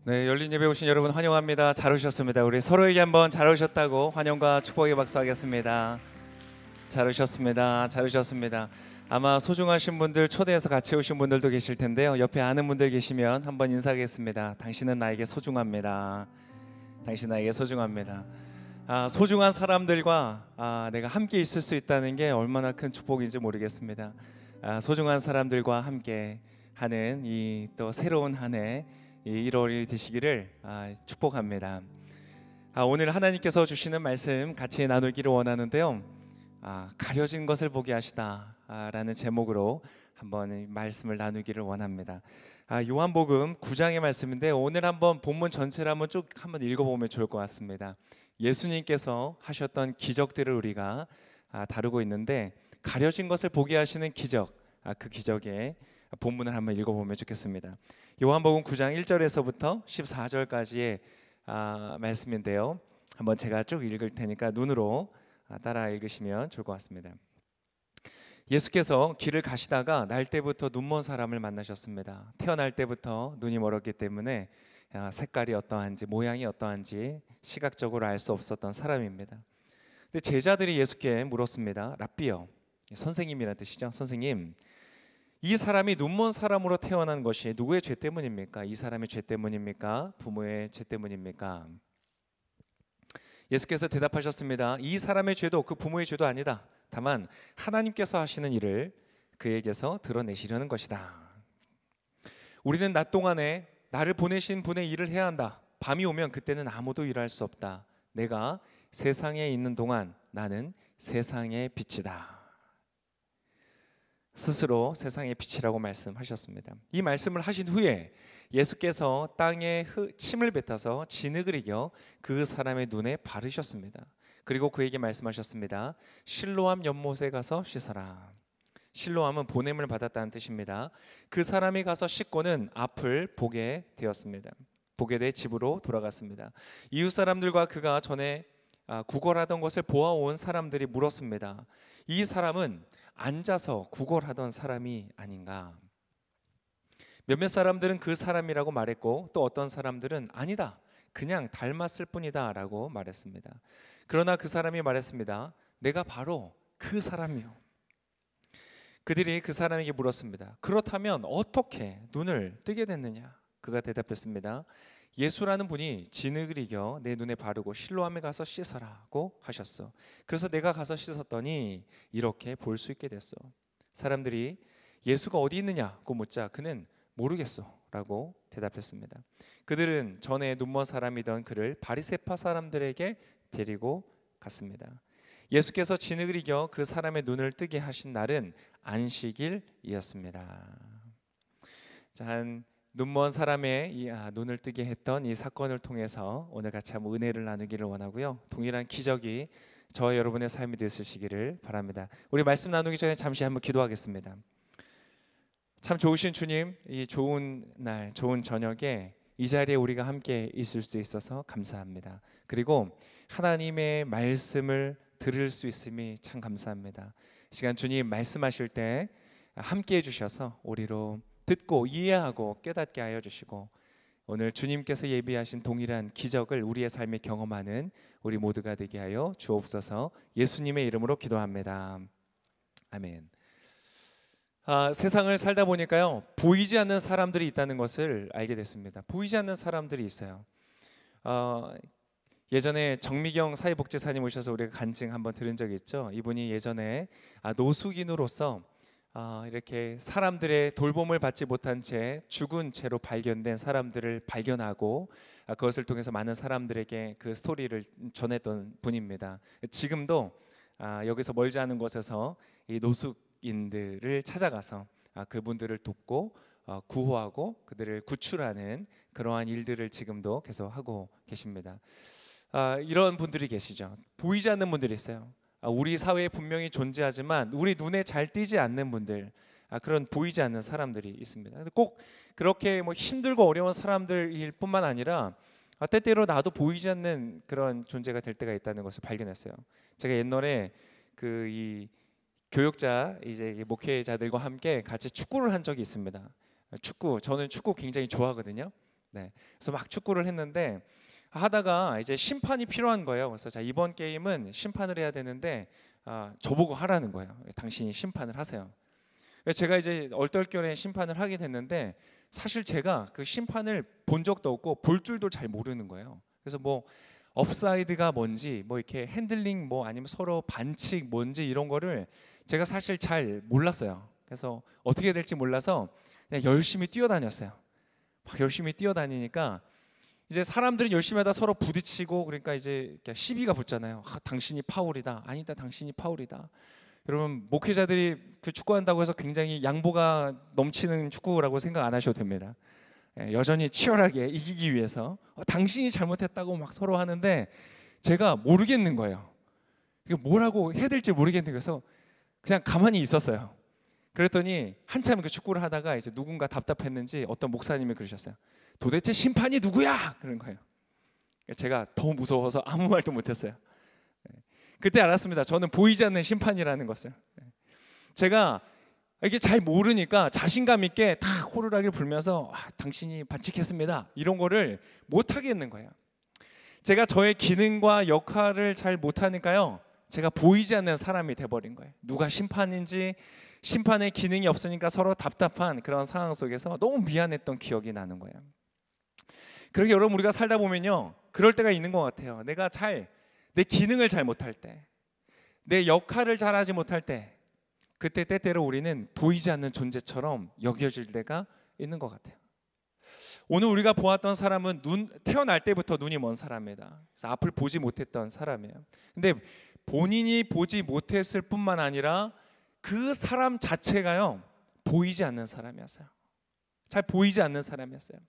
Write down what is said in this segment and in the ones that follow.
네, 열린 예배 오신 여러분 환영합니다. 잘 오셨습니다. 우리 서로에게 한번 잘 오셨다고 환영과 축복의 박수하겠습니다. 잘 오셨습니다. 잘 오셨습니다. 아마 소중하신 분들 초대해서 같이 오신 분들도 계실 텐데요. 옆에 아는 분들 계시면 한번 인사하겠습니다. 당신은 나에게 소중합니다. 당신 나에게 소중합니다. 소중한 사람들과 내가 함께 있을 수 있다는 게 얼마나 큰 축복인지 모르겠습니다. 소중한 사람들과 함께 하는 이 또 새로운 한 해 1월이 되시기를 축복합니다. 오늘 하나님께서 주시는 말씀 같이 나누기를 원하는데요. 가려진 것을 보게 하시다 라는 제목으로 한번 말씀을 나누기를 원합니다. 요한복음 9장의 말씀인데 오늘 한번 본문 전체를 한번 쭉 한번 읽어보면 좋을 것 같습니다. 예수님께서 하셨던 기적들을 우리가 다루고 있는데 가려진 것을 보게 하시는 기적, 그 기적의 본문을 한번 읽어보면 좋겠습니다. 요한복음 9장 1절에서부터 14절까지의 말씀인데요. 한번 제가 쭉 읽을 테니까 눈으로 따라 읽으시면 좋을 것 같습니다. 예수께서 길을 가시다가 날 때부터 눈먼 사람을 만나셨습니다. 태어날 때부터 눈이 멀었기 때문에 색깔이 어떠한지 모양이 어떠한지 시각적으로 알 수 없었던 사람입니다. 근데 제자들이 예수께 물었습니다. 랍비요, 선생님이라는 뜻이죠. 선생님, 이 사람이 눈먼 사람으로 태어난 것이 누구의 죄 때문입니까? 이 사람의 죄 때문입니까? 부모의 죄 때문입니까? 예수께서 대답하셨습니다. 이 사람의 죄도 그 부모의 죄도 아니다. 다만 하나님께서 하시는 일을 그에게서 드러내시려는 것이다. 우리는 낮 동안에 나를 보내신 분의 일을 해야 한다. 밤이 오면 그때는 아무도 일할 수 없다. 내가 세상에 있는 동안 나는 세상의 빛이다. 스스로 세상의 빛이라고 말씀하셨습니다. 이 말씀을 하신 후에 예수께서 땅에 침을 뱉어서 진흙을 이겨 그 사람의 눈에 바르셨습니다. 그리고 그에게 말씀하셨습니다. 실로암 연못에 가서 씻어라. 실로암은 보냄을 받았다는 뜻입니다. 그 사람이 가서 씻고는 앞을 보게 되었습니다. 보게 돼 집으로 돌아갔습니다. 이웃 사람들과 그가 전에 구걸하던 것을 보아온 사람들이 물었습니다. 이 사람은 앉아서 구걸하던 사람이 아닌가? 몇몇 사람들은 그 사람이라고 말했고 또 어떤 사람들은 아니다, 그냥 닮았을 뿐이다 라고 말했습니다. 그러나 그 사람이 말했습니다. 내가 바로 그 사람이요. 그들이 그 사람에게 물었습니다. 그렇다면 어떻게 눈을 뜨게 됐느냐? 그가 대답했습니다. 예수라는 분이 진흙을 이겨 내 눈에 바르고 실로암에 가서 씻어라고 하셨어. 그래서 내가 가서 씻었더니 이렇게 볼 수 있게 됐어. 사람들이 예수가 어디 있느냐고 묻자 그는 모르겠어 라고 대답했습니다. 그들은 전에 눈먼 사람이던 그를 바리새파 사람들에게 데리고 갔습니다. 예수께서 진흙을 이겨 그 사람의 눈을 뜨게 하신 날은 안식일이었습니다. 한 눈먼 사람의 눈을 뜨게 했던 이 사건을 통해서 오늘 같이 한번 은혜를 나누기를 원하고요. 동일한 기적이 저와 여러분의 삶이 되시기를 바랍니다. 우리 말씀 나누기 전에 잠시 한번 기도하겠습니다. 참 좋으신 주님, 이 좋은 날, 좋은 저녁에 이 자리에 우리가 함께 있을 수 있어서 감사합니다. 그리고 하나님의 말씀을 들을 수 있음이 참 감사합니다. 이 시간 주님 말씀하실 때 함께 해주셔서 우리로 듣고 이해하고 깨닫게 하여 주시고 오늘 주님께서 예비하신 동일한 기적을 우리의 삶에 경험하는 우리 모두가 되게 하여 주옵소서. 예수님의 이름으로 기도합니다. 아멘. 세상을 살다 보니까요, 보이지 않는 사람들이 있다는 것을 알게 됐습니다. 보이지 않는 사람들이 있어요. 예전에 정미경 사회복지사님 오셔서 우리가 간증 한번 들은 적이 있죠. 이분이 예전에 노숙인으로서 이렇게 사람들의 돌봄을 받지 못한 채 죽은 채로 발견된 사람들을 발견하고 그것을 통해서 많은 사람들에게 그 스토리를 전했던 분입니다. 지금도 여기서 멀지 않은 곳에서 이 노숙인들을 찾아가서 그분들을 돕고 구호하고 그들을 구출하는 그러한 일들을 지금도 계속 하고 계십니다. 이런 분들이 계시죠. 보이지 않는 분들이 있어요. 우리 사회에 분명히 존재하지만 우리 눈에 잘 띄지 않는 분들, 그런 보이지 않는 사람들이 있습니다. 꼭 그렇게 힘들고 어려운 사람들일 뿐만 아니라 때때로 나도 보이지 않는 그런 존재가 될 때가 있다는 것을 발견했어요. 제가 옛날에 이 교육자 이제 목회자들과 함께 같이 축구를 한 적이 있습니다. 저는 축구 굉장히 좋아하거든요. 네. 그래서 막 축구를 했는데 하다가 이제 심판이 필요한 거예요. 그래서 자, 이번 게임은 심판을 해야 되는데 저보고 하라는 거예요. 당신이 심판을 하세요. 그래서 제가 이제 얼떨결에 심판을 하게 됐는데 사실 제가 그 심판을 본 적도 없고 볼 줄도 잘 모르는 거예요. 그래서 뭐 업사이드가 뭔지 뭐 이렇게 핸들링 뭐 아니면 서로 반칙 뭔지 이런 거를 제가 사실 잘 몰랐어요. 그래서 어떻게 될지 몰라서 그냥 열심히 뛰어다녔어요. 막 열심히 뛰어다니니까 이제 사람들은 열심히 하다 서로 부딪히고 그러니까 이제 시비가 붙잖아요. 당신이 파울이다. 아니다. 당신이 파울이다. 여러분 목회자들이 그 축구한다고 해서 굉장히 양보가 넘치는 축구라고 생각 안 하셔도 됩니다. 여전히 치열하게 이기기 위해서 당신이 잘못했다고 막 서로 하는데 제가 모르겠는 거예요. 이게 뭐라고 해야 될지 모르겠는 거여서 그냥 가만히 있었어요. 그랬더니 한참 그 축구를 하다가 이제 누군가 답답했는지 어떤 목사님이 그러셨어요. 도대체 심판이 누구야? 그런 거예요. 제가 더 무서워서 아무 말도 못했어요. 그때 알았습니다. 저는 보이지 않는 심판이라는 것을. 제가 이게 잘 모르니까 자신감 있게 다 호루라기를 불면서 당신이 반칙했습니다. 이런 거를 못 하겠는 거예요. 제가 저의 기능과 역할을 잘 못하니까요. 제가 보이지 않는 사람이 돼버린 거예요. 누가 심판인지 심판의 기능이 없으니까 서로 답답한 그런 상황 속에서 너무 미안했던 기억이 나는 거예요. 그렇게 여러분 우리가 살다 보면요. 그럴 때가 있는 것 같아요. 내가 내 기능을 잘 못할 때, 내 역할을 잘하지 못할 때 그때 때때로 우리는 보이지 않는 존재처럼 여겨질 때가 있는 것 같아요. 오늘 우리가 보았던 사람은 태어날 때부터 눈이 먼 사람이다. 그래서 앞을 보지 못했던 사람이에요. 근데 본인이 보지 못했을 뿐만 아니라 그 사람 자체가요 보이지 않는 사람이었어요. 잘 보이지 않는 사람이었어요.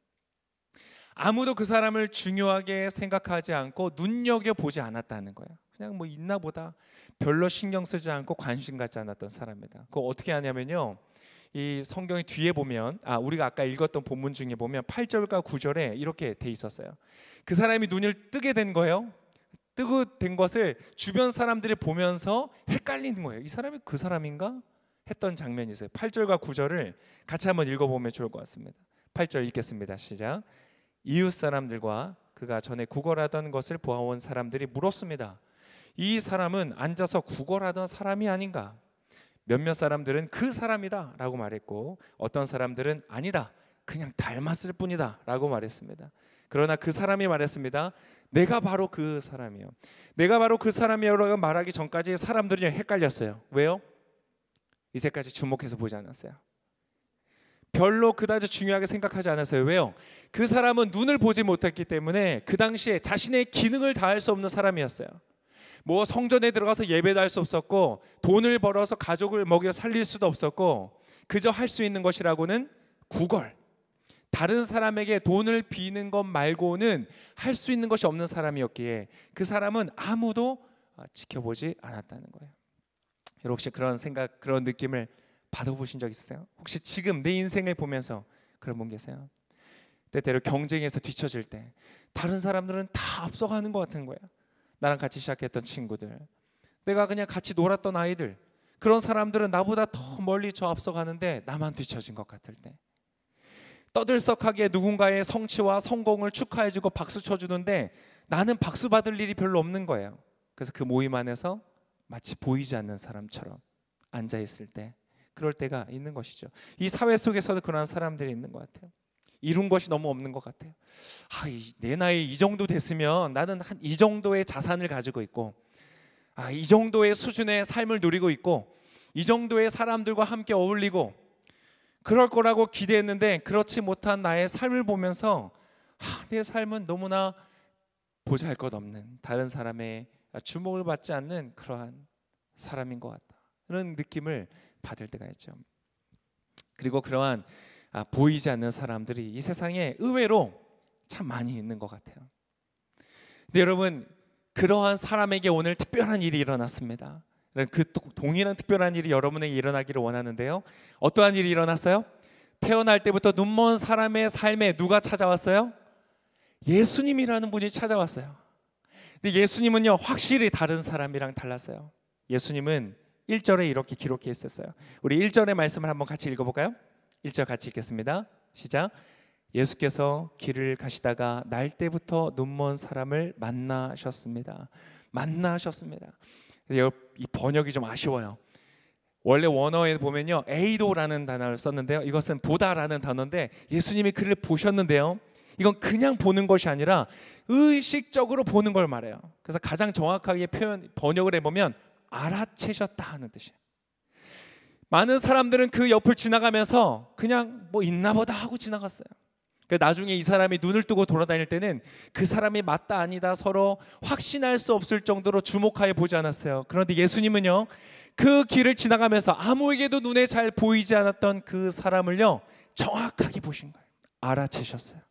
아무도 그 사람을 중요하게 생각하지 않고 눈여겨보지 않았다는 거예요. 그냥 뭐 있나 보다 별로 신경 쓰지 않고 관심 갖지 않았던 사람입니다. 그거 어떻게 하냐면요, 이 성경의 뒤에 보면 우리가 아까 읽었던 본문 중에 보면 8절과 9절에 이렇게 돼 있었어요. 그 사람이 눈을 뜨게 된 거예요. 뜨게 된 것을 주변 사람들이 보면서 헷갈리는 거예요. 이 사람이 그 사람인가? 했던 장면이 있어요. 8절과 9절을 같이 한번 읽어보면 좋을 것 같습니다. 8절 읽겠습니다. 시작. 이웃 사람들과 그가 전에 구걸하던 것을 보아온 사람들이 물었습니다. 이 사람은 앉아서 구걸하던 사람이 아닌가? 몇몇 사람들은 그 사람이다 라고 말했고 어떤 사람들은 아니다, 그냥 닮았을 뿐이다 라고 말했습니다. 그러나 그 사람이 말했습니다. 내가 바로 그 사람이요. 내가 바로 그 사람이라고 말하기 전까지 사람들이 헷갈렸어요. 왜요? 이제까지 주목해서 보지 않았어요. 별로 그다지 중요하게 생각하지 않았어요. 왜요? 그 사람은 눈을 보지 못했기 때문에 그 당시에 자신의 기능을 다할 수 없는 사람이었어요. 뭐 성전에 들어가서 예배도 할 수 없었고 돈을 벌어서 가족을 먹여 살릴 수도 없었고 그저 할 수 있는 것이라고는 구걸, 다른 사람에게 돈을 비는 것 말고는 할 수 있는 것이 없는 사람이었기에 그 사람은 아무도 지켜보지 않았다는 거예요. 여러분 혹시 그런 생각, 그런 느낌을 받아보신 적 있으세요? 혹시 지금 내 인생을 보면서 그런 분 계세요? 때때로 경쟁에서 뒤처질 때 다른 사람들은 다 앞서가는 것 같은 거예요. 나랑 같이 시작했던 친구들, 내가 그냥 같이 놀았던 아이들, 그런 사람들은 나보다 더 멀리 저 앞서가는데 나만 뒤처진 것 같을 때, 떠들썩하게 누군가의 성취와 성공을 축하해주고 박수 쳐주는데 나는 박수 받을 일이 별로 없는 거예요. 그래서 그 모임 안에서 마치 보이지 않는 사람처럼 앉아있을 때, 그럴 때가 있는 것이죠. 이 사회 속에서도 그런 사람들이 있는 것 같아요. 이룬 것이 너무 없는 것 같아요. 내 나이 이 정도 됐으면 나는 한 이 정도의 자산을 가지고 있고 이 정도의 수준의 삶을 누리고 있고 이 정도의 사람들과 함께 어울리고 그럴 거라고 기대했는데 그렇지 못한 나의 삶을 보면서 내 삶은 너무나 보잘것없는, 다른 사람의 주목을 받지 않는 그러한 사람인 것 같다, 그런 느낌을 받을 때가 있죠. 그리고 그러한 보이지 않는 사람들이 이 세상에 의외로 참 많이 있는 것 같아요. 근데 여러분, 그러한 사람에게 오늘 특별한 일이 일어났습니다. 그 동일한 특별한 일이 여러분에게 일어나기를 원하는데요. 어떠한 일이 일어났어요? 태어날 때부터 눈먼 사람의 삶에 누가 찾아왔어요? 예수님이라는 분이 찾아왔어요. 근데 예수님은요, 확실히 다른 사람이랑 달랐어요. 예수님은 1절에 이렇게 기록해 있었어요. 우리 1절의 말씀을 한번 같이 읽어볼까요? 1절 같이 읽겠습니다. 시작. 예수께서 길을 가시다가 날 때부터 눈먼 사람을 만나셨습니다. 만나셨습니다. 이 번역이 좀 아쉬워요. 원래 원어에 보면요, 에이도라는 단어를 썼는데요, 이것은 보다라는 단어인데 예수님이 그를 보셨는데요, 이건 그냥 보는 것이 아니라 의식적으로 보는 걸 말해요. 그래서 가장 정확하게 번역을 해보면 알아채셨다 하는 뜻이에요. 많은 사람들은 그 옆을 지나가면서 그냥 뭐 있나 보다 하고 지나갔어요. 나중에 이 사람이 눈을 뜨고 돌아다닐 때는 그 사람이 맞다 아니다 서로 확신할 수 없을 정도로 주목하여 보지 않았어요. 그런데 예수님은요, 그 길을 지나가면서 아무에게도 눈에 잘 보이지 않았던 그 사람을요 정확하게 보신 거예요. 알아채셨어요.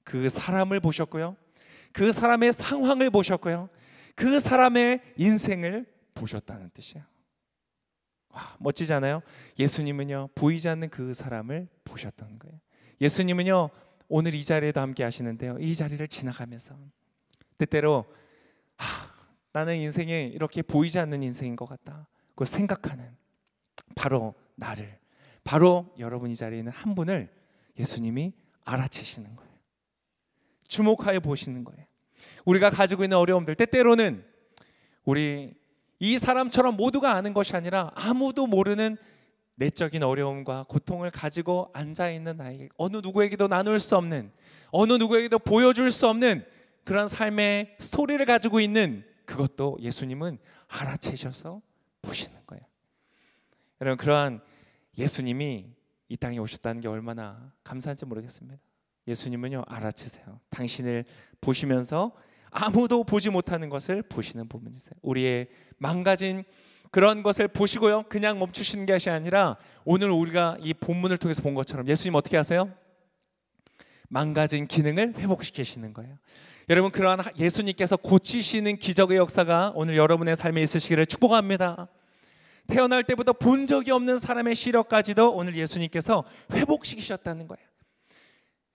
그 사람을 보셨고요, 그 사람의 상황을 보셨고요, 그 사람의 인생을 보셨다는 뜻이에요. 와, 멋지지 않아요? 예수님은요 보이지 않는 그 사람을 보셨던 거예요. 예수님은요 오늘 이 자리에도 함께 하시는데요, 이 자리를 지나가면서 때때로 나는 인생이 이렇게 보이지 않는 인생인 것 같다, 그걸 생각하는 바로 나를, 바로 여러분 이 자리에 있는 한 분을 예수님이 알아채시는 거예요. 주목하여 보시는 거예요. 우리가 가지고 있는 어려움들, 때때로는 우리 이 사람처럼 모두가 아는 것이 아니라 아무도 모르는 내적인 어려움과 고통을 가지고 앉아있는 나에게, 어느 누구에게도 나눌 수 없는, 어느 누구에게도 보여줄 수 없는 그런 삶의 스토리를 가지고 있는, 그것도 예수님은 알아채셔서 보시는 거예요. 여러분, 그러한 예수님이 이 땅에 오셨다는 게 얼마나 감사한지 모르겠습니다. 예수님은요 알아채세요. 당신을 보시면서 아무도 보지 못하는 것을 보시는 부분이세요. 우리의 망가진 그런 것을 보시고요 그냥 멈추시는 것이 아니라 오늘 우리가 이 본문을 통해서 본 것처럼 예수님 어떻게 하세요? 망가진 기능을 회복시키시는 거예요. 여러분, 그러한 예수님께서 고치시는 기적의 역사가 오늘 여러분의 삶에 있으시기를 축복합니다. 태어날 때부터 본 적이 없는 사람의 시력까지도 오늘 예수님께서 회복시키셨다는 거예요.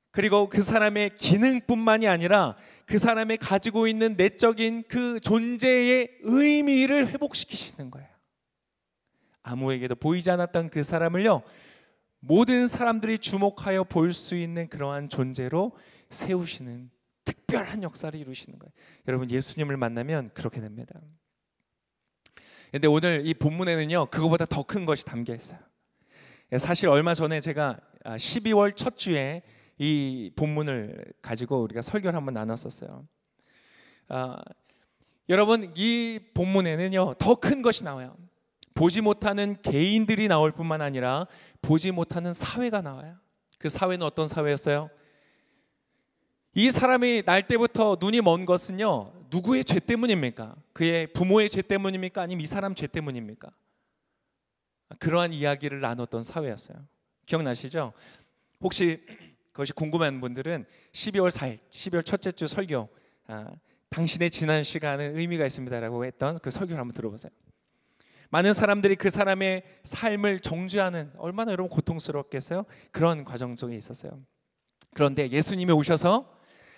그리고 그 사람의 기능뿐만이 아니라 그 사람이 가지고 있는 내적인 그 존재의 의미를 회복시키시는 거예요. 아무에게도 보이지 않았던 그 사람을요 모든 사람들이 주목하여 볼 수 있는 그러한 존재로 세우시는 특별한 역사를 이루시는 거예요. 여러분, 예수님을 만나면 그렇게 됩니다. 그런데 오늘 이 본문에는요 그거보다 더 큰 것이 담겨 있어요. 사실 얼마 전에 제가 12월 첫 주에 이 본문을 가지고 우리가 설교를 한번 나눴었어요. 여러분, 이 본문에는요 더 큰 것이 나와요. 보지 못하는 개인들이 나올 뿐만 아니라 보지 못하는 사회가 나와요. 그 사회는 어떤 사회였어요? 이 사람이 날 때부터 눈이 먼 것은요 누구의 죄 때문입니까? 그의 부모의 죄 때문입니까? 아니면 이 사람 죄 때문입니까? 그러한 이야기를 나눴던 사회였어요. 기억나시죠? 혹시 그것이 궁금한 분들은 12월 4일 12월 첫째 주 설교, 당신의 지난 시간은 의미가 있습니다라고 했던 그 설교를 한번 들어보세요. 많은 사람들이 그 사람의 삶을 정죄하는, 얼마나 여러분 고통스럽겠어요? 그런 과정 속에 있었어요. 그런데 예수님이 오셔서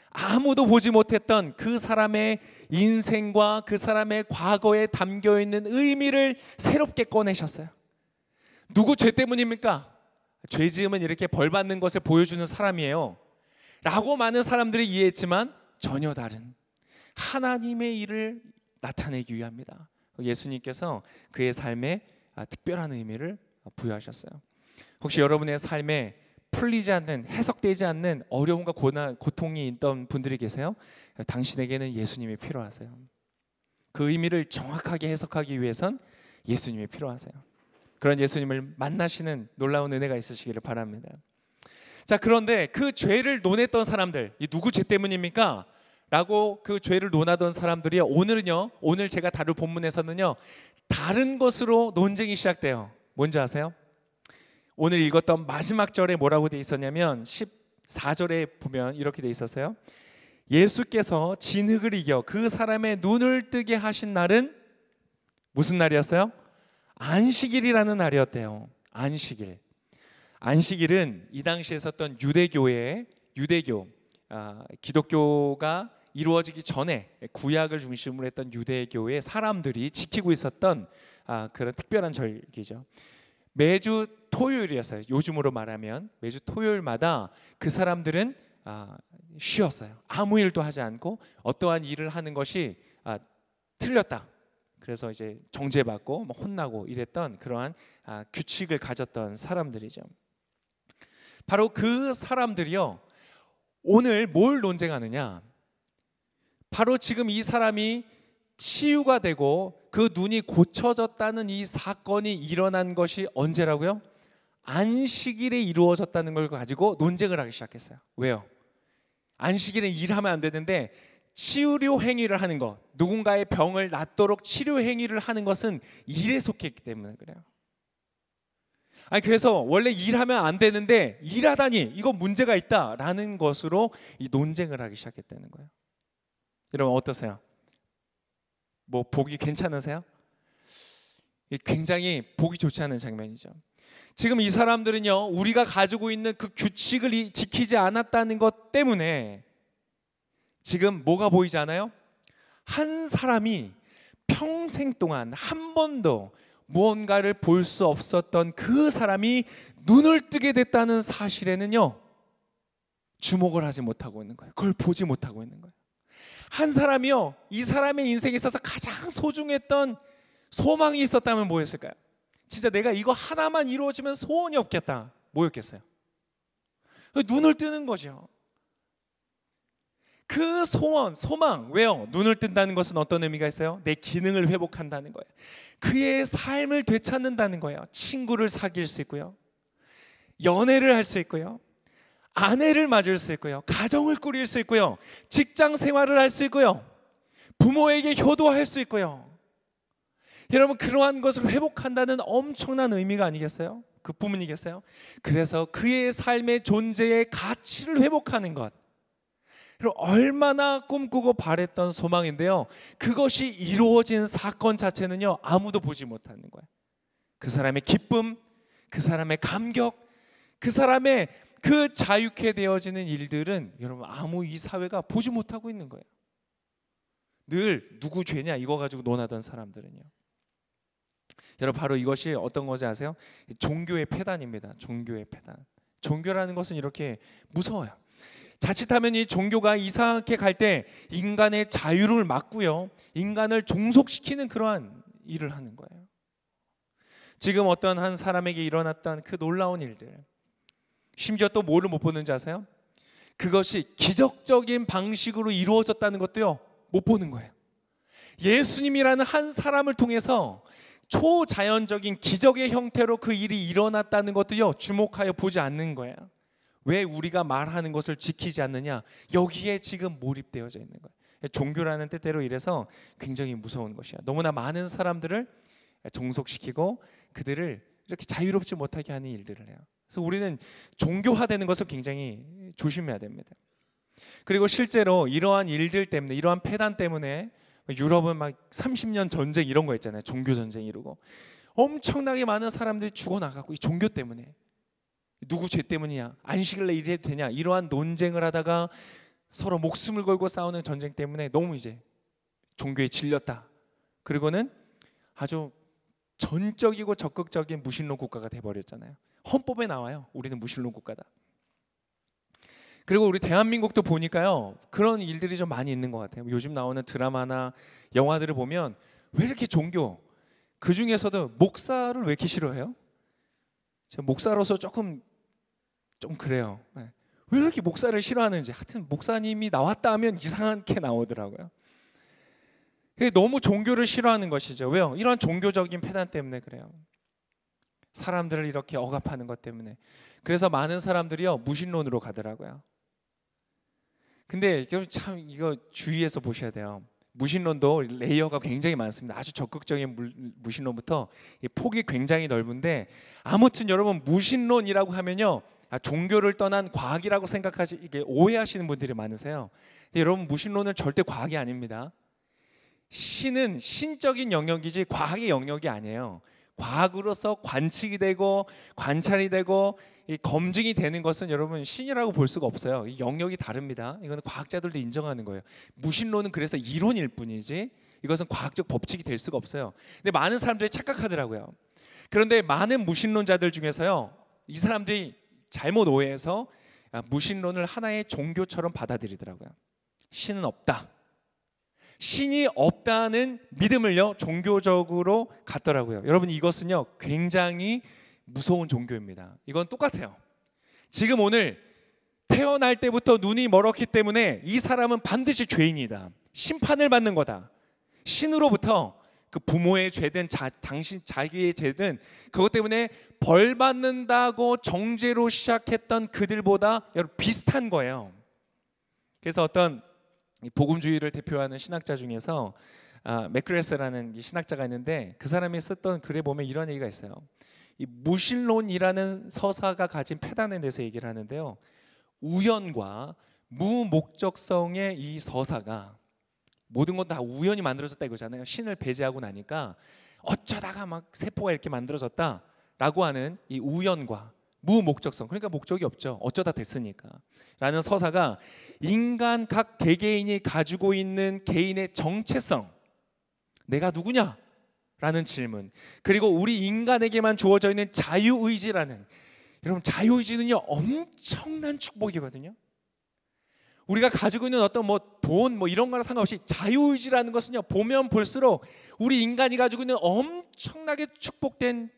아무도 보지 못했던 그 사람의 인생과 그 사람의 과거에 담겨있는 의미를 새롭게 꺼내셨어요. 누구 죄 때문입니까? 죄 지으면 이렇게 벌 받는 것을 보여주는 사람이에요 라고 많은 사람들이 이해했지만 전혀 다른 하나님의 일을 나타내기 위함이다. 예수님께서 그의 삶에 특별한 의미를 부여하셨어요. 혹시 여러분의 삶에 풀리지 않는, 해석되지 않는 어려움과 고통이 있던 분들이 계세요? 당신에게는 예수님이 필요하세요. 그 의미를 정확하게 해석하기 위해선 예수님이 필요하세요. 그런 예수님을 만나시는 놀라운 은혜가 있으시기를 바랍니다. 자, 그런데 그 죄를 논했던 사람들, 이 누구 죄 때문입니까? 라고 그 죄를 논하던 사람들이 오늘은요, 오늘 제가 다룰 본문에서는요 다른 것으로 논쟁이 시작돼요. 뭔지 아세요? 오늘 읽었던 마지막 절에 뭐라고 돼 있었냐면 14절에 보면 이렇게 돼 있었어요. 예수께서 진흙을 이겨 그 사람의 눈을 뜨게 하신 날은 무슨 날이었어요? 안식일이라는 날이었대요. 안식일. 안식일은 이 당시에 있었던 유대교, 기독교가 이루어지기 전에 구약을 중심으로 했던 유대교의 사람들이 지키고 있었던 그런 특별한 절기죠. 매주 토요일이었어요. 요즘으로 말하면 매주 토요일마다 그 사람들은 쉬었어요. 아무 일도 하지 않고 어떠한 일을 하는 것이 틀렸다. 그래서 이제 정죄받고 혼나고 이랬던 그러한 규칙을 가졌던 사람들이죠. 바로 그 사람들이요, 오늘 뭘 논쟁하느냐? 바로 지금 이 사람이 치유가 되고 그 눈이 고쳐졌다는 이 사건이 일어난 것이 언제라고요? 안식일에 이루어졌다는 걸 가지고 논쟁을 하기 시작했어요. 왜요? 안식일에 일하면 안 되는데 치료 행위를 하는 것, 누군가의 병을 낫도록 치료 행위를 하는 것은 일에 속했기 때문에 그래요. 그래서 원래 일하면 안 되는데 일하다니 이거 문제가 있다라는 것으로 이 논쟁을 하기 시작했다는 거예요. 여러분 어떠세요? 뭐 보기 괜찮으세요? 굉장히 보기 좋지 않은 장면이죠. 지금 이 사람들은요, 우리가 가지고 있는 그 규칙을 지키지 않았다는 것 때문에 지금 뭐가 보이지 않아요? 한 사람이 평생 동안 한 번도 무언가를 볼 수 없었던 그 사람이 눈을 뜨게 됐다는 사실에는요, 주목을 하지 못하고 있는 거예요. 그걸 보지 못하고 있는 거예요. 한 사람이요, 이 사람의 인생에 있어서 가장 소중했던 소망이 있었다면 뭐였을까요? 진짜 내가 이거 하나만 이루어지면 소원이 없겠다. 뭐였겠어요? 눈을 뜨는 거죠. 그 소원, 소망, 왜요? 눈을 뜬다는 것은 어떤 의미가 있어요? 내 기능을 회복한다는 거예요. 그의 삶을 되찾는다는 거예요. 친구를 사귈 수 있고요, 연애를 할 수 있고요, 아내를 맞을 수 있고요, 가정을 꾸릴 수 있고요, 직장 생활을 할 수 있고요, 부모에게 효도할 수 있고요. 여러분, 그러한 것을 회복한다는 엄청난 의미가 아니겠어요? 그뿐이겠어요? 그래서 그의 삶의 존재의 가치를 회복하는 것, 그리고 얼마나 꿈꾸고 바랬던 소망인데요, 그것이 이루어진 사건 자체는요, 아무도 보지 못하는 거예요. 그 사람의 기쁨, 그 사람의 감격, 그 사람의 그 자유케 되어지는 일들은 여러분 아무 이 사회가 보지 못하고 있는 거예요. 늘 누구 죄냐 이거 가지고 논하던 사람들은요. 여러분, 바로 이것이 어떤 건지 아세요? 종교의 폐단입니다. 종교의 폐단. 종교라는 것은 이렇게 무서워요. 자칫하면 이 종교가 이상하게 갈 때 인간의 자유를 막고요, 인간을 종속시키는 그러한 일을 하는 거예요. 지금 어떤 한 사람에게 일어났던 그 놀라운 일들, 심지어 또 뭐를 못 보는지 아세요? 그것이 기적적인 방식으로 이루어졌다는 것도요, 못 보는 거예요. 예수님이라는 한 사람을 통해서 초자연적인 기적의 형태로 그 일이 일어났다는 것도요, 주목하여 보지 않는 거예요. 왜 우리가 말하는 것을 지키지 않느냐? 여기에 지금 몰입되어져 있는 거예요. 종교라는 때때로 이래서 굉장히 무서운 것이야. 너무나 많은 사람들을 종속시키고 그들을 이렇게 자유롭지 못하게 하는 일들을 해요. 그래서 우리는 종교화되는 것을 굉장히 조심해야 됩니다. 그리고 실제로 이러한 일들 때문에, 이러한 폐단 때문에 유럽은 막 30년 전쟁 이런 거 있잖아요. 종교 전쟁 이러고 엄청나게 많은 사람들이 죽어나가고, 이 종교 때문에. 누구 죄 때문이냐, 안식일에 이래도 되냐, 이러한 논쟁을 하다가 서로 목숨을 걸고 싸우는 전쟁 때문에 너무 이제 종교에 질렸다. 그리고는 아주 전적이고 적극적인 무신론 국가가 돼버렸잖아요. 헌법에 나와요. 우리는 무신론 국가다. 그리고 우리 대한민국도 보니까요, 그런 일들이 좀 많이 있는 것 같아요. 요즘 나오는 드라마나 영화들을 보면 왜 이렇게 종교, 그 중에서도 목사를 왜 이렇게 싫어해요? 제가 목사로서 좀 그래요. 왜 이렇게 목사를 싫어하는지. 하여튼 목사님이 나왔다 하면 이상하게 나오더라고요. 너무 종교를 싫어하는 것이죠. 왜요? 이런 종교적인 폐단 때문에 그래요. 사람들을 이렇게 억압하는 것 때문에. 그래서 많은 사람들이요, 무신론으로 가더라고요. 근데 참 이거 주의해서 보셔야 돼요. 무신론도 레이어가 굉장히 많습니다. 아주 적극적인 무신론부터 폭이 굉장히 넓은데, 아무튼 여러분 무신론이라고 하면요, 종교를 떠난 과학이라고 생각하시, 이게 오해하시는 분들이 많으세요. 근데 여러분, 무신론은 절대 과학이 아닙니다. 신은 신적인 영역이지 과학의 영역이 아니에요. 과학으로서 관측이 되고 관찰이 되고 이 검증이 되는 것은 여러분 신이라고 볼 수가 없어요. 이 영역이 다릅니다. 이거는 과학자들도 인정하는 거예요. 무신론은 그래서 이론일 뿐이지 이것은 과학적 법칙이 될 수가 없어요. 근데 많은 사람들이 착각하더라고요. 그런데 많은 무신론자들 중에서요, 이 사람들이 잘못 오해해서 무신론을 하나의 종교처럼 받아들이더라고요. 신은 없다. 신이 없다는 믿음을요 종교적으로 갖더라고요. 여러분, 이것은요 굉장히 무서운 종교입니다. 이건 똑같아요. 지금 오늘 태어날 때부터 눈이 멀었기 때문에 이 사람은 반드시 죄인이다, 심판을 받는 거다. 신으로부터 그 부모의 죄든 자기의 죄든 그것 때문에 벌 받는다고 정죄로 시작했던 그들보다 여러분 비슷한 거예요. 그래서 어떤 복음주의를 대표하는 신학자 중에서 맥그레스라는 신학자가 있는데, 그 사람이 썼던 글에 보면 이런 얘기가 있어요. 이 무신론이라는 서사가 가진 패단에 대해서 얘기를 하는데요, 우연과 무목적성의 이 서사가 모든 것 다 우연히 만들어졌다 이거잖아요. 신을 배제하고 나니까 어쩌다가 막 세포가 이렇게 만들어졌다라고 하는 이 우연과 무목적성, 그러니까 목적이 없죠. 어쩌다 됐으니까 라는 서사가 인간 각 개개인이 가지고 있는 개인의 정체성, 내가 누구냐? 라는 질문, 그리고 우리 인간에게만 주어져 있는 자유의지라는, 여러분 자유의지는요 엄청난 축복이거든요. 우리가 가지고 있는 어떤 돈 이런 거랑 상관없이 자유의지라는 것은요 보면 볼수록 우리 인간이 가지고 있는 엄청나게 축복된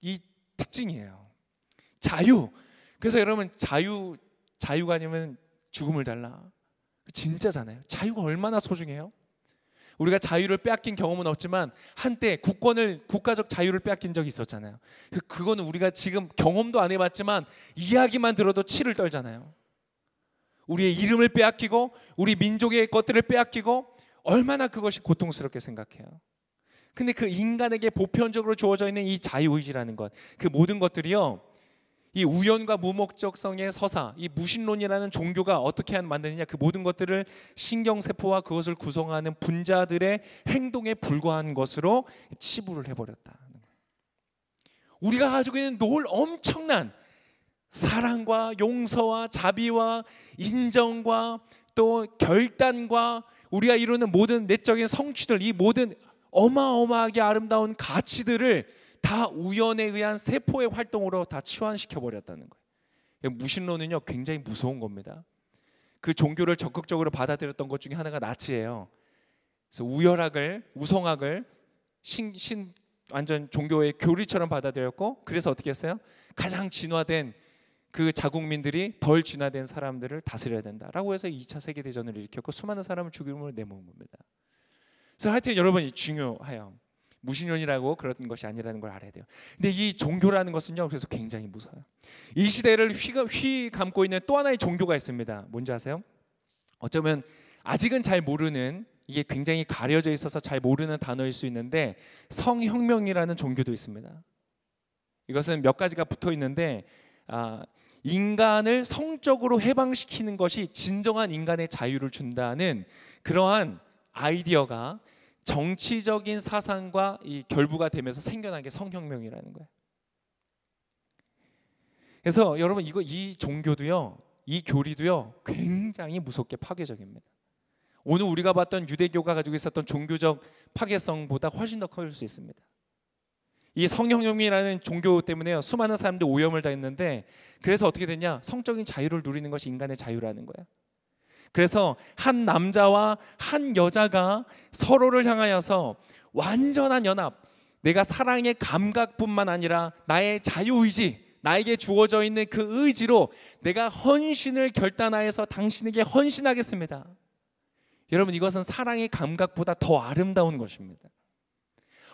이 특징이에요. 자유. 그래서 여러분 자유가 아니면 죽음을 달라. 진짜잖아요. 자유가 얼마나 소중해요. 우리가 자유를 빼앗긴 경험은 없지만 한때 국가적 자유를 빼앗긴 적이 있었잖아요. 그거는 우리가 지금 경험도 안 해봤지만 이야기만 들어도 치를 떨잖아요. 우리의 이름을 빼앗기고 우리 민족의 것들을 빼앗기고 얼마나 그것이 고통스럽게 생각해요. 근데 그 인간에게 보편적으로 주어져 있는 이 자유의지라는 것, 그 모든 것들이요 이 우연과 무목적성의 서사, 이 무신론이라는 종교가 어떻게 만드느냐, 그 모든 것들을 신경세포와 그것을 구성하는 분자들의 행동에 불과한 것으로 치부를 해버렸다. 우리가 가지고 있는 엄청난 사랑과 용서와 자비와 인정과 또 결단과 우리가 이루는 모든 내적인 성취들, 이 모든 어마어마하게 아름다운 가치들을 다 우연에 의한 세포의 활동으로 다 치환시켜 버렸다는 거예요. 무신론은요 굉장히 무서운 겁니다. 그 종교를 적극적으로 받아들였던 것 중에 하나가 나치예요. 그래서 우성학을 완전 종교의 교리처럼 받아들였고, 그래서 어떻게 했어요? 가장 진화된 그 자국민들이 덜 진화된 사람들을 다스려야 된다라고 해서 2차 세계대전을 일으켰고 수많은 사람을 죽임으로 내모은 겁니다. 그래서 하여튼 여러분이 중요해요. 무신론이라고 그런 것이 아니라는 걸 알아야 돼요. 근데 이 종교라는 것은요 그래서 굉장히 무서워요. 이 시대를 휘감고 있는 또 하나의 종교가 있습니다. 뭔지 아세요? 어쩌면 아직은 잘 모르는, 이게 굉장히 가려져 있어서 잘 모르는 단어일 수 있는데, 성혁명이라는 종교도 있습니다. 이것은 몇 가지가 붙어 있는데 인간을 성적으로 해방시키는 것이 진정한 인간의 자유를 준다는 그러한 아이디어가 정치적인 사상과 이 결부가 되면서 생겨난 게 성혁명이라는 거예요. 그래서 여러분 이 종교도요, 이 교리도요 굉장히 무섭게 파괴적입니다. 오늘 우리가 봤던 유대교가 가지고 있었던 종교적 파괴성보다 훨씬 더 커질 수 있습니다. 이 성혁명이라는 종교 때문에요 수많은 사람들이 오염을 당했는데, 그래서 어떻게 되냐, 성적인 자유를 누리는 것이 인간의 자유라는 거예요. 그래서 한 남자와 한 여자가 서로를 향하여서 완전한 연합, 내가 사랑의 감각뿐만 아니라 나의 자유의지, 나에게 주어져 있는 그 의지로 내가 헌신을 결단하여서 당신에게 헌신하겠습니다. 여러분, 이것은 사랑의 감각보다 더 아름다운 것입니다.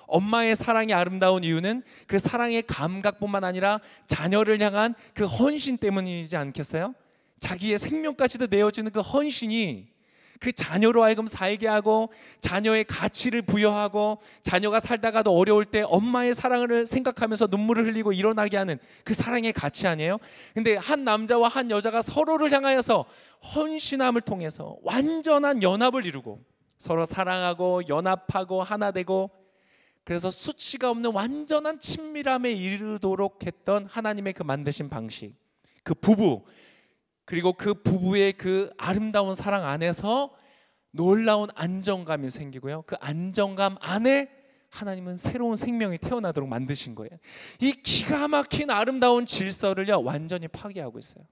엄마의 사랑이 아름다운 이유는 그 사랑의 감각뿐만 아니라 자녀를 향한 그 헌신 때문이지 않겠어요? 자기의 생명까지도 내어주는 그 헌신이 그 자녀로 하여금 살게 하고 자녀의 가치를 부여하고 자녀가 살다가도 어려울 때 엄마의 사랑을 생각하면서 눈물을 흘리고 일어나게 하는 그 사랑의 가치 아니에요? 근데 한 남자와 한 여자가 서로를 향하여서 헌신함을 통해서 완전한 연합을 이루고 서로 사랑하고 연합하고 하나 되고, 그래서 수치가 없는 완전한 친밀함에 이르도록 했던 하나님의 그 만드신 방식, 그 부부, 그리고 그 부부의 그 아름다운 사랑 안에서 놀라운 안정감이 생기고요, 그 안정감 안에 하나님은 새로운 생명이 태어나도록 만드신 거예요. 이 기가 막힌 아름다운 질서를요 완전히 파괴하고 있어요.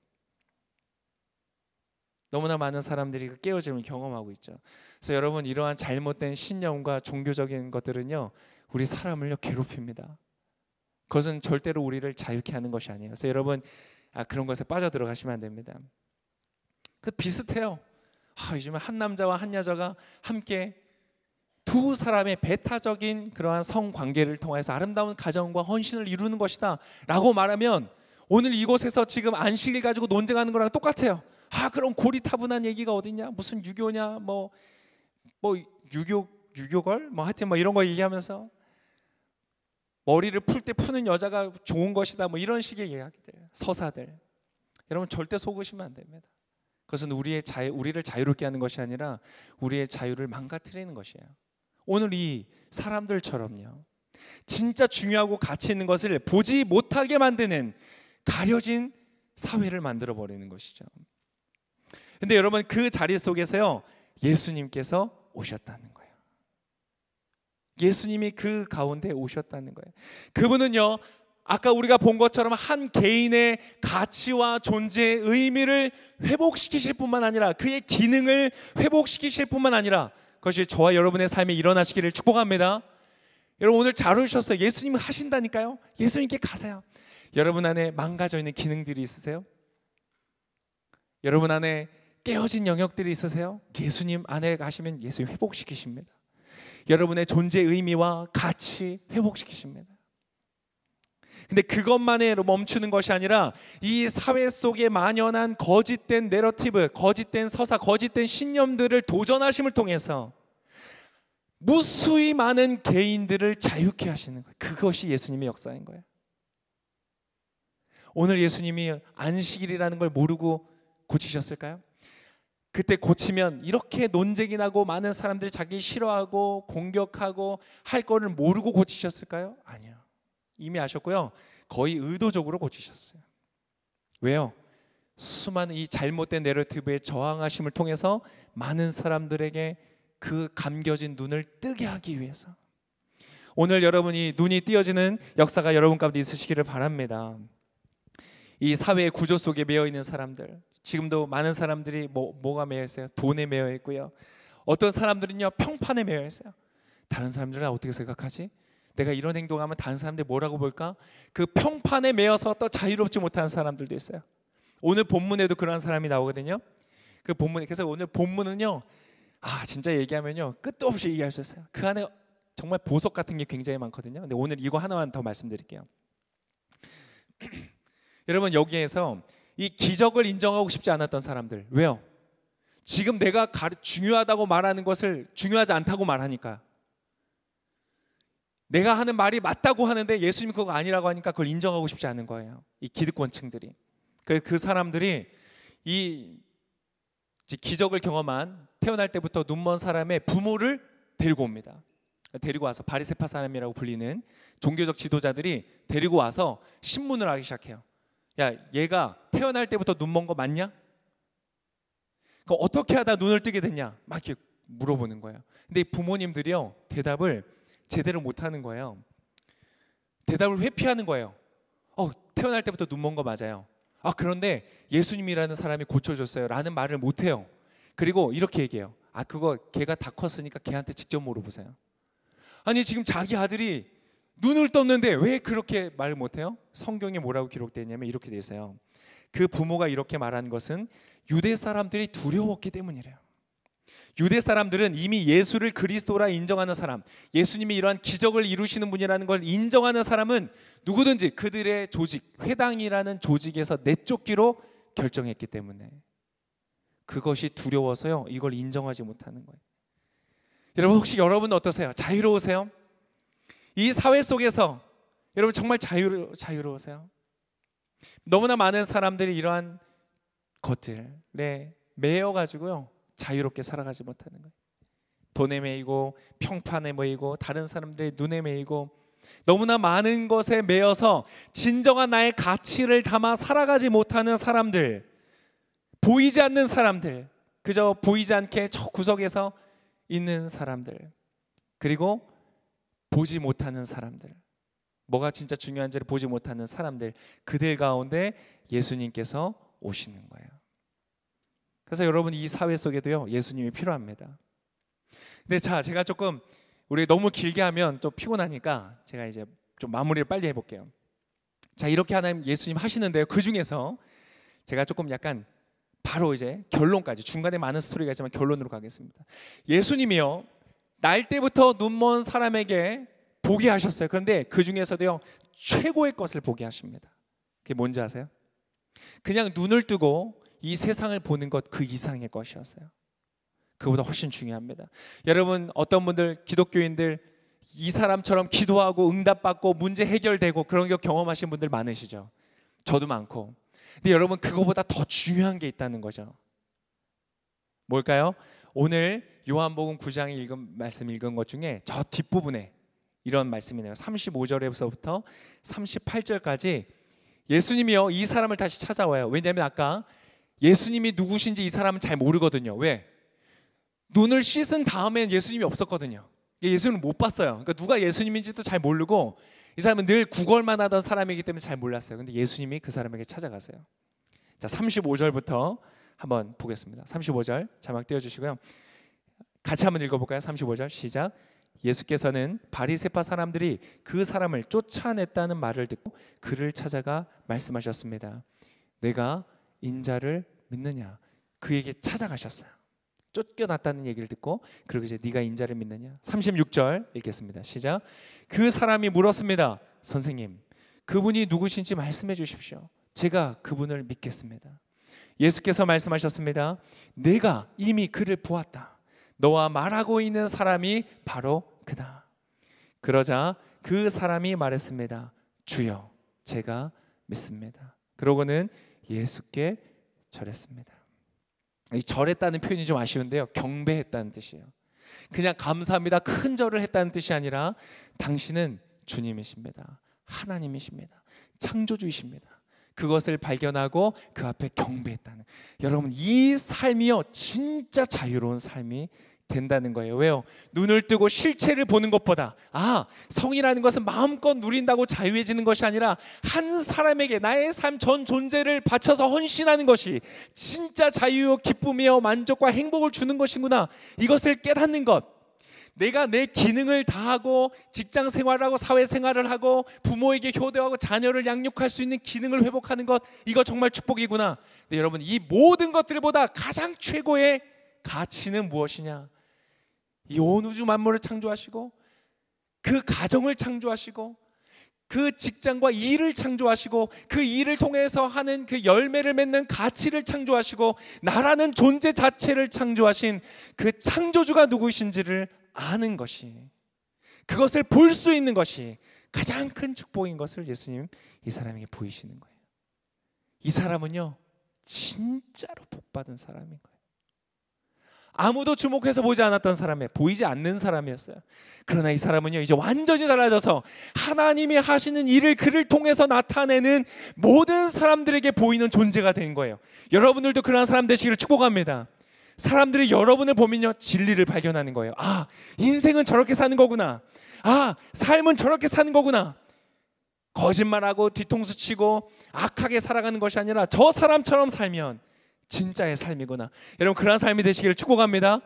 너무나 많은 사람들이 그 깨어짐을 경험하고 있죠. 그래서 여러분, 이러한 잘못된 신념과 종교적인 것들은요 우리 사람을요 괴롭힙니다. 그것은 절대로 우리를 자유케 하는 것이 아니에요. 그래서 여러분, 그런 것에 빠져 들어가시면 안 됩니다. 그 비슷해요. 요즘에 한 남자와 한 여자가 함께 두 사람의 배타적인 그러한 성관계를 통해서 아름다운 가정과 헌신을 이루는 것이다 라고 말하면, 오늘 이곳에서 지금 안식일 가지고 논쟁하는 거랑 똑같아요. 그럼 고리타분한 얘기가 어딨냐, 무슨 유교냐, 뭐 유교걸, 하여튼 이런 거 얘기하면서 머리를 풀 때 푸는 여자가 좋은 것이다, 이런 식의 이야기들, 서사들. 여러분, 절대 속으시면 안 됩니다. 그것은 우리를 자유롭게 하는 것이 아니라 우리의 자유를 망가뜨리는 것이에요. 오늘 이 사람들처럼요, 진짜 중요하고 가치 있는 것을 보지 못하게 만드는 가려진 사회를 만들어 버리는 것이죠. 근데 여러분, 그 자리 속에서요 예수님께서 오셨다는 거예요. 예수님이 그 가운데 오셨다는 거예요. 그분은요, 아까 우리가 본 것처럼 한 개인의 가치와 존재의 의미를 회복시키실 뿐만 아니라 그의 기능을 회복시키실 뿐만 아니라 그것이 저와 여러분의 삶에 일어나시기를 축복합니다. 여러분, 오늘 잘 오셨어요. 예수님 하신다니까요. 예수님께 가세요. 여러분 안에 망가져 있는 기능들이 있으세요? 여러분 안에 깨어진 영역들이 있으세요? 예수님 안에 가시면 예수님 회복시키십니다. 여러분의 존재 의미와 가치 회복시키십니다. 근데 그것만에 멈추는 것이 아니라 이 사회 속에 만연한 거짓된 내러티브, 거짓된 서사, 거짓된 신념들을 도전하심을 통해서 무수히 많은 개인들을 자유케 하시는 거예요. 그것이 예수님의 역사인 거예요. 오늘 예수님이 안식일이라는 걸 모르고 고치셨을까요? 그때 고치면 이렇게 논쟁이 나고 많은 사람들이 자기 싫어하고 공격하고 할 거를 모르고 고치셨을까요? 아니요. 이미 아셨고요. 거의 의도적으로 고치셨어요. 왜요? 수많은 이 잘못된 내러티브에 저항하심을 통해서 많은 사람들에게 그 감겨진 눈을 뜨게 하기 위해서. 오늘 여러분이 눈이 띄어지는 역사가 여러분 가운데 있으시기를 바랍니다. 이 사회의 구조 속에 매여 있는 사람들, 지금도 많은 사람들이 뭐가 매여 있어요? 돈에 매여 있고요. 어떤 사람들은요 평판에 매여 있어요. 다른 사람들은 어떻게 생각하지? 내가 이런 행동하면 다른 사람들이 뭐라고 볼까? 그 평판에 매여서 또 자유롭지 못한 사람들도 있어요. 오늘 본문에도 그런 사람이 나오거든요. 그 본문에, 그래서 오늘 본문은요 진짜 얘기하면요 끝도 없이 얘기할 수 있어요. 그 안에 정말 보석 같은 게 굉장히 많거든요. 근데 오늘 이거 하나만 더 말씀드릴게요. 여러분, 여기에서 이 기적을 인정하고 싶지 않았던 사람들, 왜요? 지금 내가 중요하다고 말하는 것을 중요하지 않다고 말하니까, 내가 하는 말이 맞다고 하는데 예수님이 그거 아니라고 하니까 그걸 인정하고 싶지 않은 거예요. 이 기득권층들이. 그래서 그 사람들이 이 기적을 경험한, 태어날 때부터 눈먼 사람의 부모를 데리고 옵니다. 데리고 와서 바리새파 사람이라고 불리는 종교적 지도자들이 데리고 와서 신문을 하기 시작해요. 야, 얘가 태어날 때부터 눈먼 거 맞냐? 그 어떻게 하다 눈을 뜨게 됐냐? 막 이렇게 물어보는 거예요. 근데 이 부모님들이요 대답을 제대로 못하는 거예요. 대답을 회피하는 거예요. 태어날 때부터 눈먼 거 맞아요. 그런데 예수님이라는 사람이 고쳐줬어요 라는 말을 못해요. 그리고 이렇게 얘기해요. 그거 걔가 다 컸으니까 걔한테 직접 물어보세요. 아니, 지금 자기 아들이 눈을 떴는데 왜 그렇게 말을 못해요? 성경에 뭐라고 기록되어 있냐면 이렇게 돼 있어요. 그 부모가 이렇게 말한 것은 유대 사람들이 두려웠기 때문이래요. 유대 사람들은 이미 예수를 그리스도라 인정하는 사람, 예수님이 이러한 기적을 이루시는 분이라는 걸 인정하는 사람은 누구든지 그들의 조직, 회당이라는 조직에서 내쫓기로 결정했기 때문에 그것이 두려워서요 이걸 인정하지 못하는 거예요. 여러분, 혹시 여러분 어떠세요? 자유로우세요? 이 사회 속에서 여러분 정말 자유로우세요? 너무나 많은 사람들이 이러한 것들에 매여가지고요 자유롭게 살아가지 못하는 거예요. 돈에 매이고 평판에 매이고 다른 사람들의 눈에 매이고 너무나 많은 것에 매여서 진정한 나의 가치를 담아 살아가지 못하는 사람들, 보이지 않는 사람들, 그저 보이지 않게 저 구석에서 있는 사람들, 그리고 보지 못하는 사람들, 뭐가 진짜 중요한지를 보지 못하는 사람들, 그들 가운데 예수님께서 오시는 거예요. 그래서 여러분, 이 사회 속에도요 예수님이 필요합니다. 근데 제가 조금 우리 너무 길게 하면 좀 피곤하니까 제가 이제 좀 마무리를 빨리 해볼게요. 이렇게 하나님 예수님 하시는데요, 그 중에서 제가 조금 약간 바로 이제 결론까지, 중간에 많은 스토리가 있지만 결론으로 가겠습니다. 예수님이요 날 때부터 눈먼 사람에게 보게 하셨어요. 그런데 그 중에서도요 최고의 것을 보게 하십니다. 그게 뭔지 아세요? 그냥 눈을 뜨고 이 세상을 보는 것 그 이상의 것이었어요. 그보다 훨씬 중요합니다. 여러분, 어떤 분들, 기독교인들 이 사람처럼 기도하고 응답받고 문제 해결되고 그런 거 경험하신 분들 많으시죠? 저도 많고. 근데 여러분, 그거보다 더 중요한 게 있다는 거죠. 뭘까요? 오늘 요한복음 9장에 읽은 말씀 읽은 것 중에 저 뒷부분에 이런 말씀이네요. 35절에서부터 38절까지 예수님이요 이 사람을 다시 찾아와요. 왜냐하면 아까 예수님이 누구신지 이 사람은 잘 모르거든요. 왜? 눈을 씻은 다음엔 예수님이 없었거든요. 예수님을 못 봤어요. 그러니까 누가 예수님인지도 잘 모르고, 이 사람은 늘 구걸만 하던 사람이기 때문에 잘 몰랐어요. 근데 예수님이 그 사람에게 찾아가세요. 자, 35절부터 한번 보겠습니다. 35절 자막 띄워주시고요. 같이 한번 읽어볼까요? 35절 시작. 예수께서는 바리새파 사람들이 그 사람을 쫓아냈다는 말을 듣고 그를 찾아가 말씀하셨습니다. 내가 인자를 믿느냐? 그에게 찾아가셨어요. 쫓겨났다는 얘기를 듣고, 그리고 이제 네가 인자를 믿느냐? 36절 읽겠습니다. 시작. 그 사람이 물었습니다. 선생님, 그분이 누구신지 말씀해 주십시오. 제가 그분을 믿겠습니다. 예수께서 말씀하셨습니다. 내가 이미 그를 보았다. 너와 말하고 있는 사람이 바로 그다. 그러자 그 사람이 말했습니다. 주여, 제가 믿습니다. 그러고는 예수께 절했습니다. 이 절했다는 표현이 좀 아쉬운데요, 경배했다는 뜻이에요. 그냥 감사합니다, 큰 절을 했다는 뜻이 아니라 당신은 주님이십니다. 하나님이십니다. 창조주이십니다. 그것을 발견하고 그 앞에 경배했다는, 여러분 이 삶이요 진짜 자유로운 삶이 된다는 거예요. 왜요? 눈을 뜨고 실체를 보는 것보다, 성이라는 것은 마음껏 누린다고 자유해지는 것이 아니라 한 사람에게 나의 삶 전 존재를 바쳐서 헌신하는 것이 진짜 자유요 기쁨이요 만족과 행복을 주는 것이구나, 이것을 깨닫는 것. 내가 내 기능을 다하고 직장 생활을 하고 사회 생활을 하고 부모에게 효도하고 자녀를 양육할 수 있는 기능을 회복하는 것, 이거 정말 축복이구나. 근데 여러분, 이 모든 것들보다 가장 최고의 가치는 무엇이냐? 이 온 우주 만물을 창조하시고 그 가정을 창조하시고 그 직장과 일을 창조하시고 그 일을 통해서 하는 그 열매를 맺는 가치를 창조하시고 나라는 존재 자체를 창조하신 그 창조주가 누구신지를 아는 것이, 그것을 볼 수 있는 것이 가장 큰 축복인 것을 예수님 이 사람에게 보이시는 거예요. 이 사람은요 진짜로 복받은 사람인 거예요. 아무도 주목해서 보지 않았던 사람이에요. 보이지 않는 사람이었어요. 그러나 이 사람은요 이제 완전히 달라져서 하나님이 하시는 일을 그를 통해서 나타내는 모든 사람들에게 보이는 존재가 된 거예요. 여러분들도 그런 사람 되시기를 축복합니다. 사람들이 여러분을 보면요 진리를 발견하는 거예요. 인생은 저렇게 사는 거구나. 삶은 저렇게 사는 거구나. 거짓말하고 뒤통수 치고 악하게 살아가는 것이 아니라 저 사람처럼 살면 진짜의 삶이구나. 여러분, 그런 삶이 되시기를 축복합니다.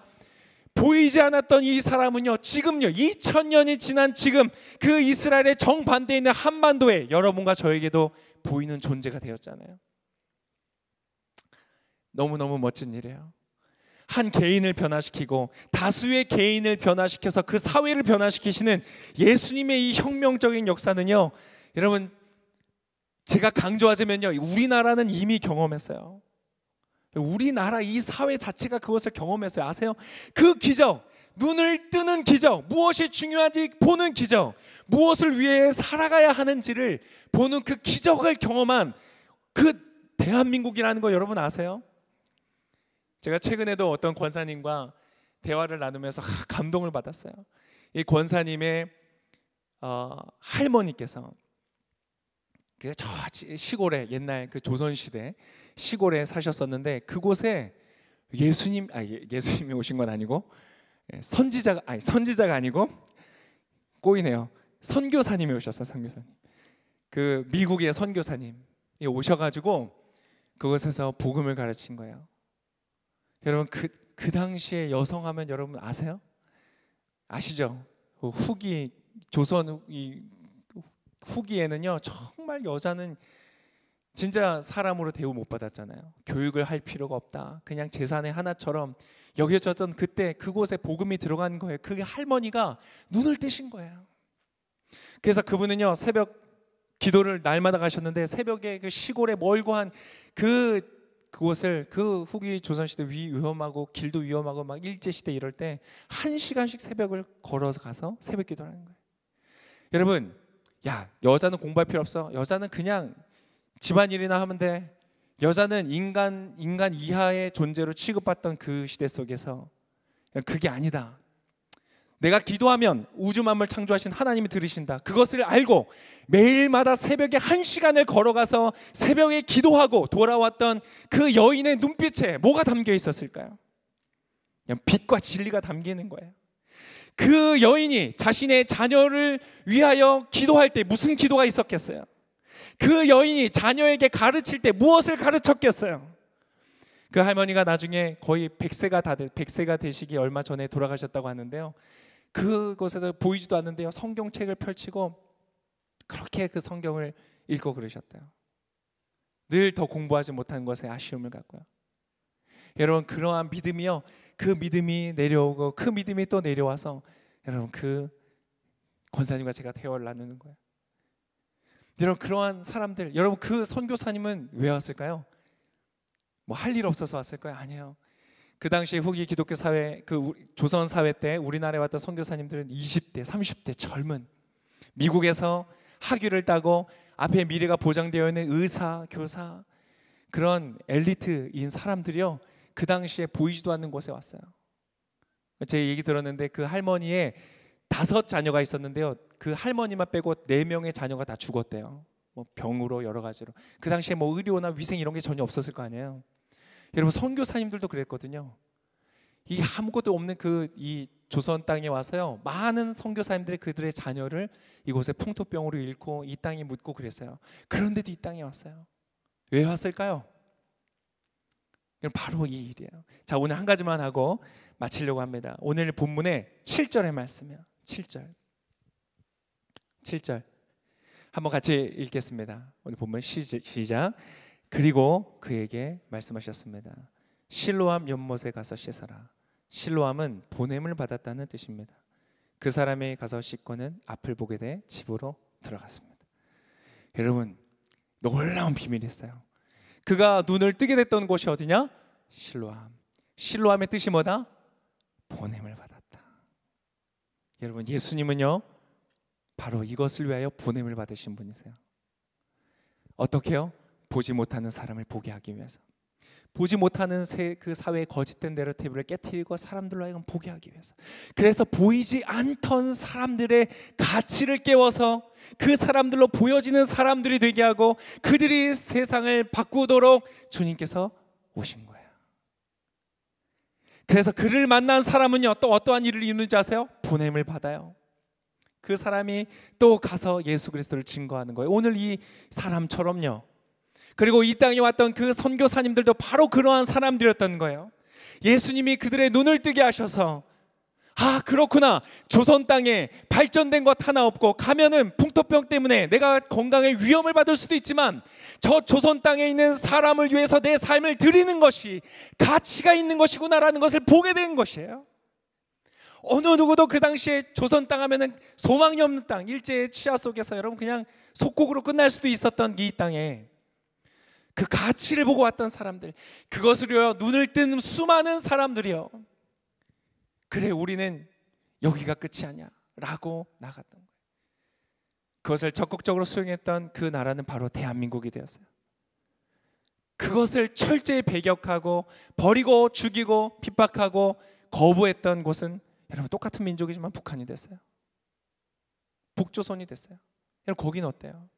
보이지 않았던 이 사람은요 지금요 2000년이 지난 지금 그 이스라엘의 정반대에 있는 한반도에 여러분과 저에게도 보이는 존재가 되었잖아요. 너무너무 멋진 일이에요. 한 개인을 변화시키고 다수의 개인을 변화시켜서 그 사회를 변화시키시는 예수님의 이 혁명적인 역사는요, 여러분 제가 강조하자면요 우리나라는 이미 경험했어요. 우리나라 이 사회 자체가 그것을 경험했어요. 아세요? 그 기적, 눈을 뜨는 기적, 무엇이 중요한지 보는 기적, 무엇을 위해 살아가야 하는지를 보는 그 기적을 경험한 그 대한민국이라는 거 여러분 아세요? 제가 최근에도 어떤 권사님과 대화를 나누면서 감동을 받았어요. 이 권사님의 할머니께서 저 시골에, 옛날 그 조선시대 시골에 사셨었는데, 그곳에 예수님이 오신 건 아니고 선지자가 아니고 꼬이네요. 선교사님이 오셨어요. 선교사님. 그 미국의 선교사님이 오셔가지고 그곳에서 복음을 가르친 거예요. 여러분 그 당시에 여성하면 여러분 아세요? 아시죠? 그 후기 조선 후기에는요 정말 여자는 진짜 사람으로 대우 못 받았잖아요. 교육을 할 필요가 없다. 그냥 재산의 하나처럼 여겨졌던 그때 그곳에 복음이 들어간 거예요. 그게 할머니가 눈을 뜨신 거예요. 그래서 그분은요 새벽 기도를 날마다 가셨는데 새벽에 그 시골에 멀고 한 그곳을 그 후기 조선시대 위험하고 길도 위험하고 막 일제시대 이럴 때 1시간씩 새벽을 걸어서 가서 새벽 기도를 하는 거예요. 여러분 야 여자는 공부할 필요 없어. 여자는 그냥 집안일이나 하면 돼. 여자는 인간 이하의 존재로 취급받던 그 시대 속에서 그게 아니다. 내가 기도하면 우주 만물 창조하신 하나님이 들으신다. 그것을 알고 매일마다 새벽에 1시간을 걸어가서 새벽에 기도하고 돌아왔던 그 여인의 눈빛에 뭐가 담겨 있었을까요? 그냥 빛과 진리가 담기는 거예요. 그 여인이 자신의 자녀를 위하여 기도할 때 무슨 기도가 있었겠어요? 그 여인이 자녀에게 가르칠 때 무엇을 가르쳤겠어요? 그 할머니가 나중에 거의 100세가 되시기 얼마 전에 돌아가셨다고 하는데요. 그곳에서 보이지도 않는데요. 성경책을 펼치고 그렇게 그 성경을 읽고 그러셨대요. 늘 더 공부하지 못한 것에 아쉬움을 갖고요. 여러분 그러한 믿음이요. 그 믿음이 내려오고 그 믿음이 또 내려와서 여러분 그 권사님과 제가 대화를 나누는 거예요. 여러분 그러한 사람들, 여러분 그 선교사님은 왜 왔을까요? 뭐 할 일 없어서 왔을까요? 아니에요. 그 당시 후기 기독교 사회, 그 조선 사회 때 우리나라에 왔던 선교사님들은 20대, 30대 젊은 미국에서 학위를 따고 앞에 미래가 보장되어 있는 의사, 교사 그런 엘리트인 사람들이요. 그 당시에 보이지도 않는 곳에 왔어요. 제 얘기 들었는데 그 할머니의 5 자녀가 있었는데요. 그 할머니만 빼고 4명의 자녀가 다 죽었대요. 뭐 병으로 여러 가지로. 그 당시에 뭐 의료나 위생 이런 게 전혀 없었을 거 아니에요. 여러분 선교사님들도 그랬거든요. 이 아무것도 없는 이 조선 땅에 와서요. 많은 선교사님들이 그들의 자녀를 이곳에 풍토병으로 잃고 이 땅에 묻고 그랬어요. 그런데도 이 땅에 왔어요. 왜 왔을까요? 바로 이 일이에요. 자, 오늘 한 가지만 하고 마치려고 합니다. 오늘 본문의 7절의 말씀이에요. 7절 한번 같이 읽겠습니다. 오늘 본문 시작. 그리고 그에게 말씀하셨습니다. 실로암 연못에 가서 씻어라. 실로암은 보냄을 받았다는 뜻입니다. 그 사람이 가서 씻고는 앞을 보게 돼 집으로 들어갔습니다. 여러분 놀라운 비밀이 있어요. 그가 눈을 뜨게 됐던 곳이 어디냐? 실로암. 실로암의 뜻이 뭐다? 보냄을 받았다. 여러분 예수님은요 바로 이것을 위하여 보냄을 받으신 분이세요. 어떻게요? 보지 못하는 사람을 보게 하기 위해서. 보지 못하는 그 사회의 거짓된 내러티브를 깨트리고 사람들로 하여금 보게 하기 위해서. 그래서 보이지 않던 사람들의 가치를 깨워서 그 사람들로 보여지는 사람들이 되게 하고 그들이 세상을 바꾸도록 주님께서 오신 거예요. 그래서 그를 만난 사람은요 또 어떠한 일을 이루는지 아세요? 보냄을 받아요. 그 사람이 또 가서 예수 그리스도를 증거하는 거예요. 오늘 이 사람처럼요. 그리고 이 땅에 왔던 그 선교사님들도 바로 그러한 사람들이었던 거예요. 예수님이 그들의 눈을 뜨게 하셔서 아 그렇구나, 조선 땅에 발전된 것 하나 없고 가면은 풍토병 때문에 내가 건강에 위험을 받을 수도 있지만 저 조선 땅에 있는 사람을 위해서 내 삶을 드리는 것이 가치가 있는 것이구나라는 것을 보게 된 것이에요. 어느 누구도 그 당시에 조선 땅 하면은 소망이 없는 땅, 일제의 치하 속에서 여러분 그냥 속국으로 끝날 수도 있었던 이 땅에 그 가치를 보고 왔던 사람들, 그것으로요 눈을 뜬 수많은 사람들이요 그래 우리는 여기가 끝이 아니야 라고 나갔던 거예요. 그것을 적극적으로 수용했던 그 나라는 바로 대한민국이 되었어요. 그것을 철저히 배격하고 버리고 죽이고 핍박하고 거부했던 곳은 여러분 똑같은 민족이지만 북한이 됐어요. 북조선이 됐어요. 여러분 거기는 어때요?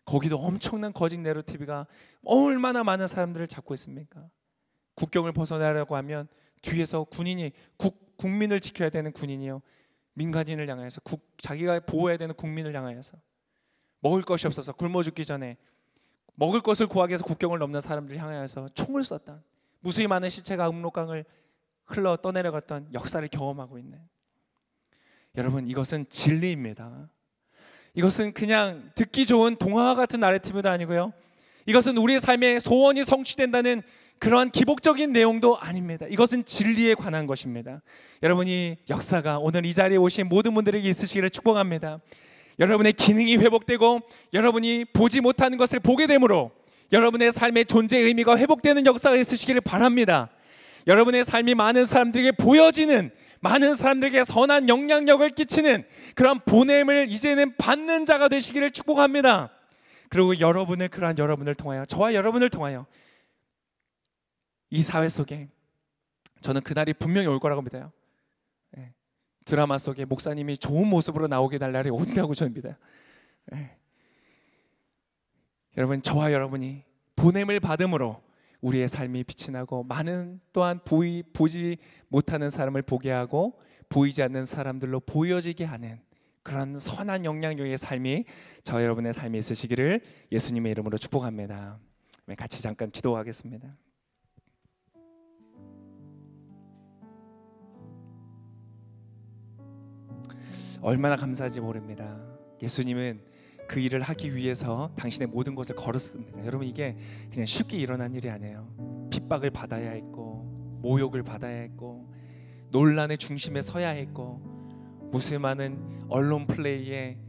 거기도 엄청난 거짓 내러티브가 얼마나 많은 사람들을 잡고 있습니까? 국경을 벗어나려고 하면 뒤에서 군인이 국민을 지켜야 되는 군인이요 민간인을 향하여서 자기가 보호해야 되는 국민을 향하여서 먹을 것이 없어서 굶어 죽기 전에 먹을 것을 구하기 위해서 국경을 넘는 사람들을 향하여서 총을 쐈던, 무수히 많은 시체가 압록강을 흘러 떠내려갔던 역사를 경험하고 있는, 여러분, 이것은 진리입니다. 이것은 그냥 듣기 좋은 동화와 같은 나래티브도 아니고요, 이것은 우리의 삶의 소원이 성취된다는 그러한 기복적인 내용도 아닙니다. 이것은 진리에 관한 것입니다. 여러분이 역사가 오늘 이 자리에 오신 모든 분들에게 있으시기를 축복합니다. 여러분의 기능이 회복되고 여러분이 보지 못하는 것을 보게 되므로 여러분의 삶의 존재의 의미가 회복되는 역사가 있으시기를 바랍니다. 여러분의 삶이 많은 사람들에게 보여지는, 많은 사람들에게 선한 영향력을 끼치는 그런 보냄을 이제는 받는 자가 되시기를 축복합니다. 그리고 그러한 여러분을 통하여, 저와 여러분을 통하여 이 사회 속에, 저는 그날이 분명히 올 거라고 믿어요. 드라마 속에 목사님이 좋은 모습으로 나오게 될 날이 온다고 저는 믿어요. 여러분, 저와 여러분이 보냄을 받음으로 우리의 삶이 빛이 나고 많은 또한 보지 못하는 사람을 보게 하고 보이지 않는 사람들로 보여지게 하는 그런 선한 영향력의 삶이 저 여러분의 삶에 있으시기를 예수님의 이름으로 축복합니다. 같이 잠깐 기도하겠습니다. 얼마나 감사한지 모릅니다. 예수님은 그 일을 하기 위해서 당신의 모든 것을 걸었습니다. 여러분, 이게 그냥 쉽게 일어난 일이 아니에요. 핍박을 받아야 했고, 모욕을 받아야 했고, 논란의 중심에 서야 했고, 무수히 많은 언론 플레이에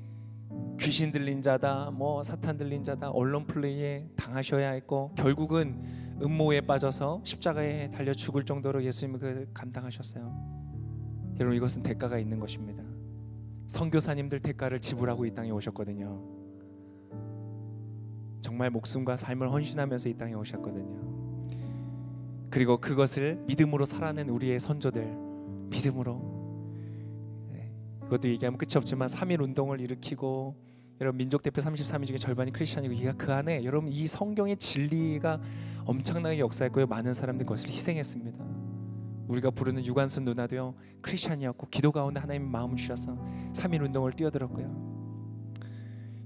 귀신 들린 자다, 사탄 들린 자다, 언론 플레이에 당하셔야 했고, 결국은 음모에 빠져서 십자가에 달려 죽을 정도로 예수님은 그 감당하셨어요. 여러분, 이것은 대가가 있는 것입니다. 선교사님들 대가를 지불하고 이 땅에 오셨거든요. 정말 목숨과 삶을 헌신하면서 이 땅에 오셨거든요. 그리고 그것을 믿음으로 살아낸 우리의 선조들, 믿음으로, 이것도 얘기하면 끝이 없지만 3.1 운동을 일으키고, 여러분, 민족대표 33위 중에 절반이 크리스찬이고, 이가 그 안에 여러분 이 성경의 진리가 엄청나게 역사했고요, 많은 사람들이 그것을 희생했습니다. 우리가 부르는 유관순 누나도요, 크리스찬이었고 기도 가운데 하나님의 마음을 주셔서 3.1 운동을 뛰어들었고요.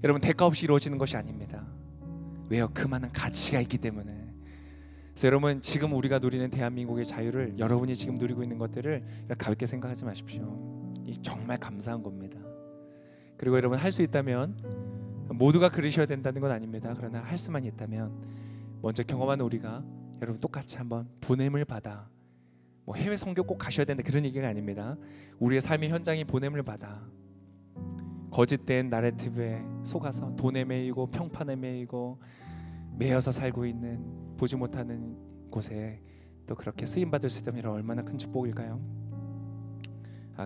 여러분, 대가 없이 이루어지는 것이 아닙니다. 왜요? 그만한 가치가 있기 때문에. 그래서 여러분, 지금 우리가 누리는 대한민국의 자유를, 여러분이 지금 누리고 있는 것들을 가볍게 생각하지 마십시오. 이 정말 감사한 겁니다. 그리고 여러분, 할 수 있다면, 모두가 그러셔야 된다는 건 아닙니다. 그러나 할 수만 있다면 먼저 경험한 우리가 여러분 똑같이 한번 보냄을 받아, 해외 선교 꼭 가셔야 된다 그런 얘기가 아닙니다. 우리의 삶의 현장이 보냄을 받아 거짓된 나래티브에 속아서 돈에 매이고 평판에 매이고 매여서 살고 있는, 보지 못하는 곳에 또 그렇게 쓰임받을 수 있다면 얼마나 큰 축복일까요?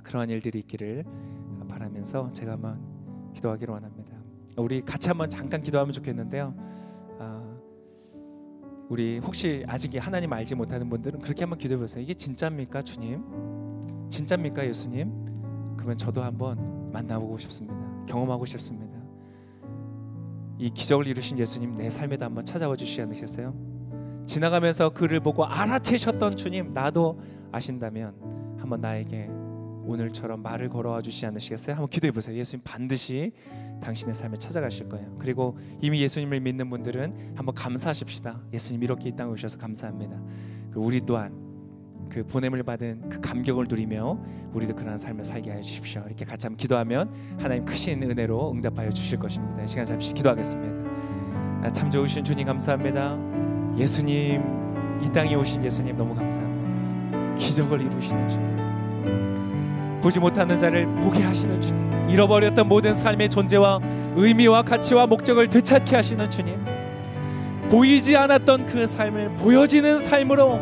그러한 일들이 있기를 바라면서 제가 한번 기도하기를 원합니다. 우리 같이 한번 잠깐 기도하면 좋겠는데요, 우리 혹시 아직 하나님 알지 못하는 분들은 그렇게 한번 기도해 보세요. 이게 진짜입니까, 주님? 진짜입니까, 예수님? 그러면 저도 한번 만나보고 싶습니다. 경험하고 싶습니다. 이 기적을 이루신 예수님 내 삶에도 한번 찾아와 주시지 않으셨어요? 지나가면서 그를 보고 알아채셨던 주님, 나도 아신다면 한번 나에게 오늘처럼 말을 걸어와 주시지 않으시겠어요? 한번 기도해 보세요. 예수님 반드시 당신의 삶에 찾아가실 거예요. 그리고 이미 예수님을 믿는 분들은 한번 감사하십시다. 예수님 이렇게 이 땅에 오셔서 감사합니다. 그리고 우리 또한 그 보냄을 받은 그 감격을 누리며 우리도 그러한 삶을 살게 하여 주십시오. 이렇게 같이 한번 기도하면 하나님 크신 은혜로 응답하여 주실 것입니다. 이 시간 잠시 기도하겠습니다. 참 좋으신 주님 감사합니다. 예수님, 이 땅에 오신 예수님 너무 감사합니다. 기적을 이루시는 주님, 보지 못하는 자를 보게 하시는 주님, 잃어버렸던 모든 삶의 존재와 의미와 가치와 목적을 되찾게 하시는 주님, 보이지 않았던 그 삶을 보여지는 삶으로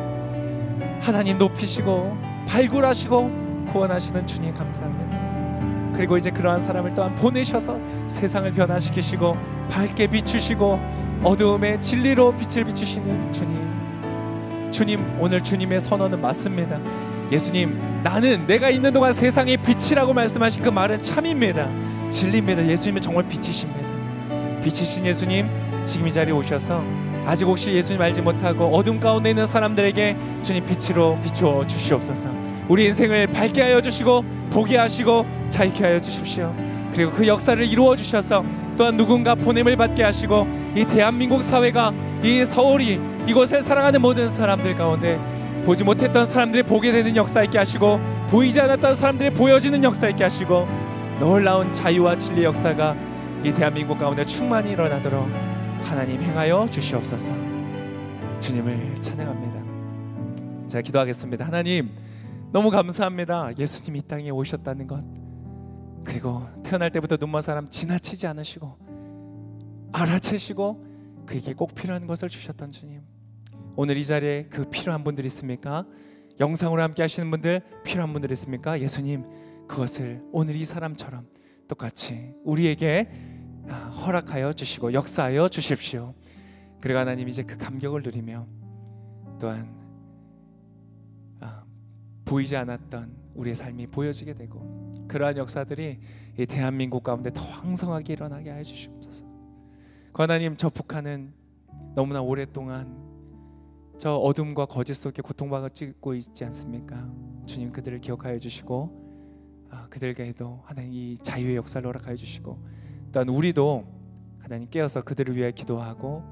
하나님 높이시고 발굴하시고 구원하시는 주님 감사합니다. 그리고 이제 그러한 사람을 또한 보내셔서 세상을 변화시키시고 밝게 비추시고 어두움에 진리로 빛을 비추시는 주님, 주님, 오늘 주님의 선언은 맞습니다. 예수님, 나는 내가 있는 동안 세상의 빛이라고 말씀하신 그 말은 참입니다. 진리입니다. 예수님은 정말 빛이십니다. 빛이신 예수님, 지금 이 자리에 오셔서 아직 혹시 예수님 알지 못하고 어둠 가운데 있는 사람들에게 주님 빛으로 비추어 주시옵소서. 우리 인생을 밝게 하여 주시고 보게 하시고 자유케 하여 주십시오. 그리고 그 역사를 이루어 주셔서 또한 누군가 보냄을 받게 하시고 이 대한민국 사회가, 이 서울이, 이곳을 사랑하는 모든 사람들 가운데 보지 못했던 사람들이 보게 되는 역사 있게 하시고, 보이지 않았던 사람들이 보여지는 역사 있게 하시고, 놀라운 자유와 진리의 역사가 이 대한민국 가운데 충만히 일어나도록 하나님 행하여 주시옵소서. 주님을 찬양합니다. 제가 기도하겠습니다. 하나님, 너무 감사합니다. 예수님 이 땅에 오셨다는 것, 그리고 태어날 때부터 눈먼 사람 지나치지 않으시고 알아채시고 그에게 꼭 필요한 것을 주셨던 주님, 오늘 이 자리에 그 필요한 분들 있습니까? 영상으로 함께 하시는 분들 필요한 분들 있습니까? 예수님, 그것을 오늘 이 사람처럼 똑같이 우리에게 허락하여 주시고 역사하여 주십시오. 그리고 하나님, 이제 그 감격을 누리며 또한 보이지 않았던 우리의 삶이 보여지게 되고, 그러한 역사들이 이 대한민국 가운데 더 왕성하게 일어나게 하여 주시옵소서. 하나님, 저 북한은 너무나 오랫동안 저 어둠과 거짓 속에 고통받고 있지 않습니까? 주님, 그들을 기억하여 주시고 그들에게도 하나님 이 자유의 역사를 허락하여 주시고, 또한 우리도 하나님 깨어서 그들을 위해 기도하고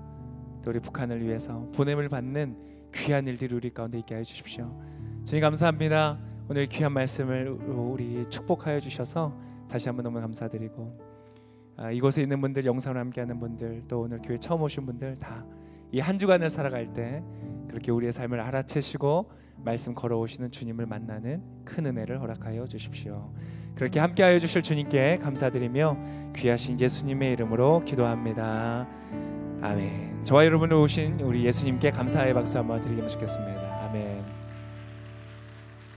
또 우리 북한을 위해서 보냄을 받는 귀한 일들이 우리 가운데 있게 하여 주십시오. 주님, 감사합니다. 오늘 귀한 말씀을 우리 축복하여 주셔서 다시 한번 너무 감사드리고, 이곳에 있는 분들, 영상을 함께하는 분들, 또 오늘 교회 처음 오신 분들 다 이 한 주간을 살아갈 때 그렇게 우리의 삶을 알아채시고 말씀 걸어오시는 주님을 만나는 큰 은혜를 허락하여 주십시오. 그렇게 함께하여 주실 주님께 감사드리며 귀하신 예수님의 이름으로 기도합니다. 아멘. 저와 여러분을 오신 우리 예수님께 감사의 박수 한번 드리기면 좋겠습니다.